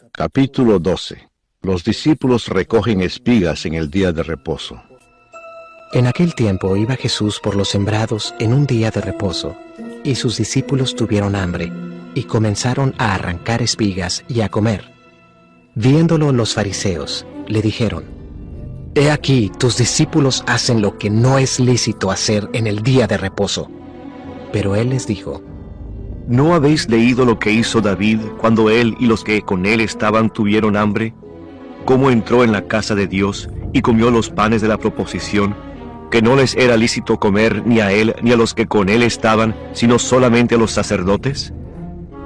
Capítulo 12. Los discípulos recogen espigas en el día de reposo. En aquel tiempo iba Jesús por los sembrados en un día de reposo, y sus discípulos tuvieron hambre, y comenzaron a arrancar espigas y a comer. Viéndolo los fariseos, le dijeron: «He aquí, tus discípulos hacen lo que no es lícito hacer en el día de reposo». Pero él les dijo: ¿No habéis leído lo que hizo David cuando él y los que con él estaban tuvieron hambre? ¿Cómo entró en la casa de Dios y comió los panes de la proposición, que no les era lícito comer ni a él ni a los que con él estaban, sino solamente a los sacerdotes?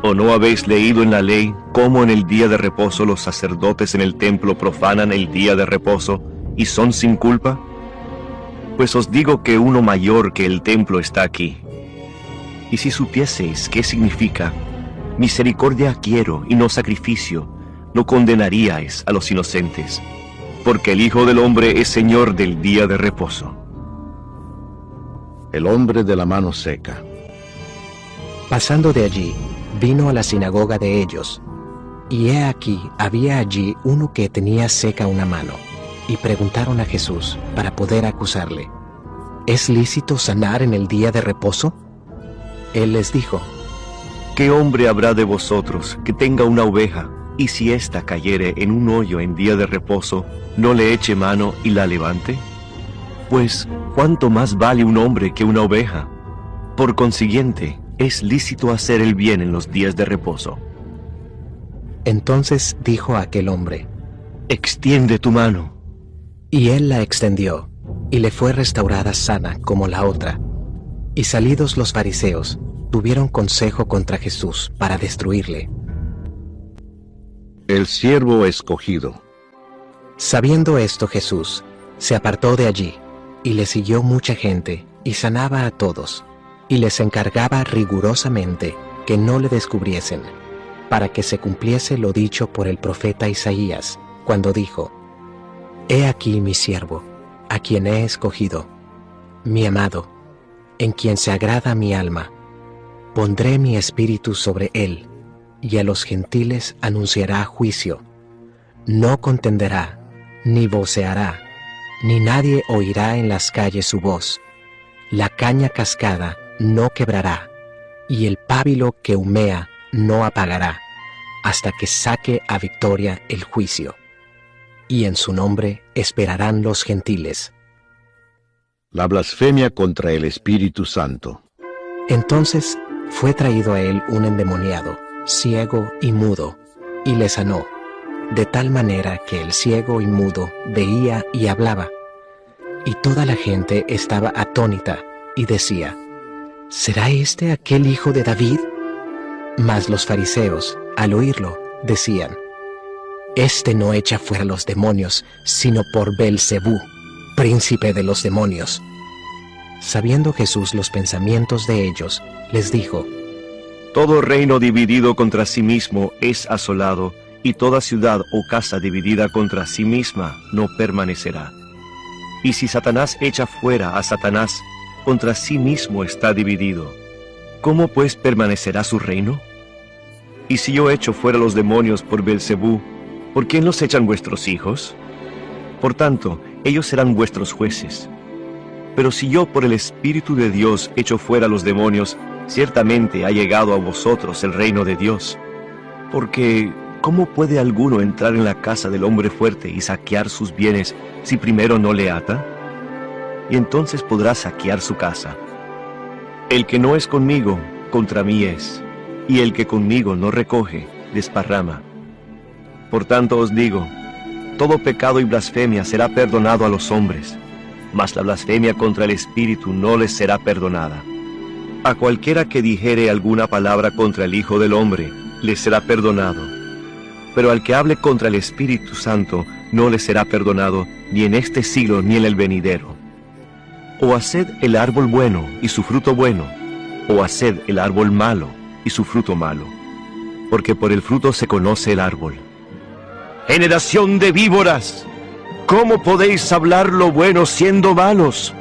¿O no habéis leído en la ley cómo en el día de reposo los sacerdotes en el templo profanan el día de reposo y son sin culpa? Pues os digo que uno mayor que el templo está aquí. Y si supieseis qué significa misericordia quiero y no sacrificio, no condenaríais a los inocentes, porque el Hijo del Hombre es Señor del día de reposo. El hombre de la mano seca. Pasando de allí, vino a la sinagoga de ellos, y he aquí había allí uno que tenía seca una mano, y preguntaron a Jesús para poder acusarle: ¿Es lícito sanar en el día de reposo? Él les dijo: ¿Qué hombre habrá de vosotros que tenga una oveja, y si ésta cayere en un hoyo en día de reposo, no le eche mano y la levante? Pues, ¿cuánto más vale un hombre que una oveja? Por consiguiente, es lícito hacer el bien en los días de reposo. Entonces dijo a aquel hombre: «Extiende tu mano». Y él la extendió, y le fue restaurada sana como la otra. Y salidos los fariseos, tuvieron consejo contra Jesús para destruirle. El siervo escogido. Sabiendo esto, Jesús se apartó de allí, y le siguió mucha gente, y sanaba a todos, y les encargaba rigurosamente que no le descubriesen, para que se cumpliese lo dicho por el profeta Isaías, cuando dijo: «He aquí mi siervo, a quien he escogido, mi amado, en quien se agrada mi alma. Pondré mi espíritu sobre él, y a los gentiles anunciará juicio. No contenderá, ni voceará, ni nadie oirá en las calles su voz. La caña cascada no quebrará, y el pábilo que humea no apagará, hasta que saque a victoria el juicio. Y en su nombre esperarán los gentiles». La blasfemia contra el Espíritu Santo. Entonces fue traído a él un endemoniado, ciego y mudo, y le sanó, de tal manera que el ciego y mudo veía y hablaba. Y toda la gente estaba atónita, y decía: ¿Será este aquel hijo de David? Mas los fariseos, al oírlo, decían: Este no echa fuera los demonios, sino por Beelzebú, príncipe de los demonios. Sabiendo Jesús los pensamientos de ellos, les dijo: Todo reino dividido contra sí mismo es asolado, y toda ciudad o casa dividida contra sí misma no permanecerá. Y si Satanás echa fuera a Satanás, contra sí mismo está dividido. ¿Cómo pues permanecerá su reino? Y si yo echo fuera los demonios por Beelzebú, ¿por quién los echan vuestros hijos? Por tanto, ellos serán vuestros jueces. Pero si yo por el Espíritu de Dios echo fuera los demonios, ciertamente ha llegado a vosotros el reino de Dios. Porque, ¿cómo puede alguno entrar en la casa del hombre fuerte y saquear sus bienes si primero no le ata? Y entonces podrá saquear su casa. El que no es conmigo, contra mí es, y el que conmigo no recoge, desparrama. Por tanto os digo, todo pecado y blasfemia será perdonado a los hombres, mas la blasfemia contra el Espíritu no les será perdonada. A cualquiera que dijere alguna palabra contra el Hijo del Hombre, le será perdonado. Pero al que hable contra el Espíritu Santo, no le será perdonado, ni en este siglo ni en el venidero. O haced el árbol bueno y su fruto bueno, o haced el árbol malo y su fruto malo, porque por el fruto se conoce el árbol. ¡Generación de víboras! ¿Cómo podéis hablar lo bueno siendo malos?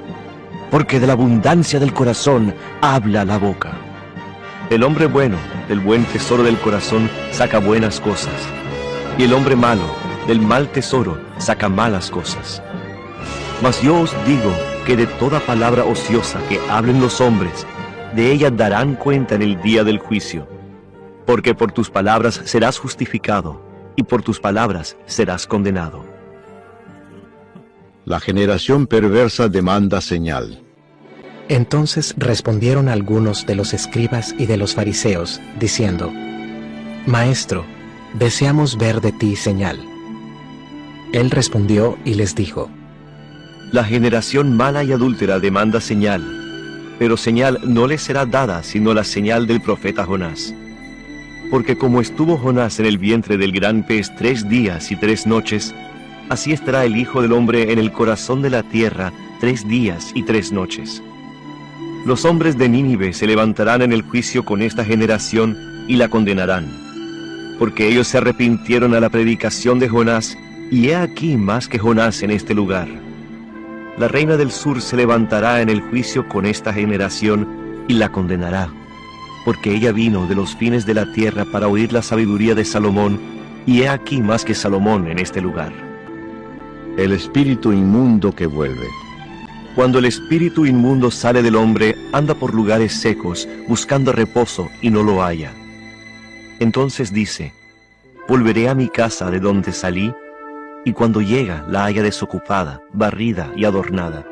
Porque de la abundancia del corazón habla la boca. El hombre bueno, del buen tesoro del corazón, saca buenas cosas, Y el hombre malo, del mal tesoro, saca malas cosas. Mas yo os digo que de toda palabra ociosa que hablen los hombres, de ella darán cuenta en el día del juicio. Porque por tus palabras serás justificado, y por tus palabras serás condenado. La generación perversa demanda señal. Entonces respondieron algunos de los escribas y de los fariseos, diciendo: Maestro, deseamos ver de ti señal. Él respondió y les dijo: La generación mala y adúltera demanda señal, pero señal no les será dada sino la señal del profeta Jonás. Porque como estuvo Jonás en el vientre del gran pez 3 días y 3 noches, así estará el Hijo del Hombre en el corazón de la tierra 3 días y 3 noches. Los hombres de Nínive se levantarán en el juicio con esta generación y la condenarán, porque ellos se arrepintieron a la predicación de Jonás, y he aquí más que Jonás en este lugar. La reina del sur se levantará en el juicio con esta generación y la condenará, porque ella vino de los fines de la tierra para oír la sabiduría de Salomón, y he aquí más que Salomón en este lugar. El espíritu inmundo que vuelve. Cuando el espíritu inmundo sale del hombre, anda por lugares secos, buscando reposo, y no lo halla. Entonces dice: Volveré a mi casa de donde salí, y cuando llega la halla desocupada, barrida y adornada.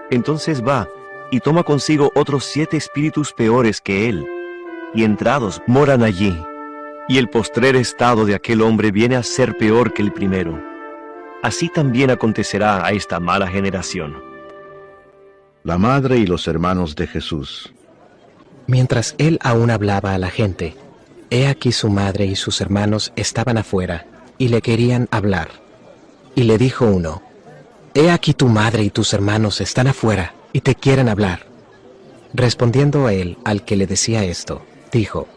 Entonces va y toma consigo otros 7 espíritus peores que él, y entrados moran allí, y el postrer estado de aquel hombre viene a ser peor que el primero. Así también acontecerá a esta mala generación. La madre y los hermanos de Jesús. Mientras él aún hablaba a la gente, he aquí su madre y sus hermanos estaban afuera, y le querían hablar. Y le dijo uno: He aquí tu madre y tus hermanos están afuera, y te quieren hablar. Respondiendo él al que le decía esto, dijo: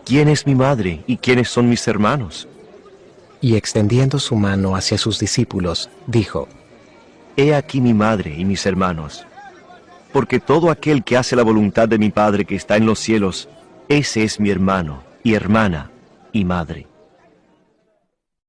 ¿Quién es mi madre y quiénes son mis hermanos? Y extendiendo su mano hacia sus discípulos, dijo: He aquí mi madre y mis hermanos. Porque todo aquel que hace la voluntad de mi Padre que está en los cielos, ese es mi hermano, y hermana, y madre.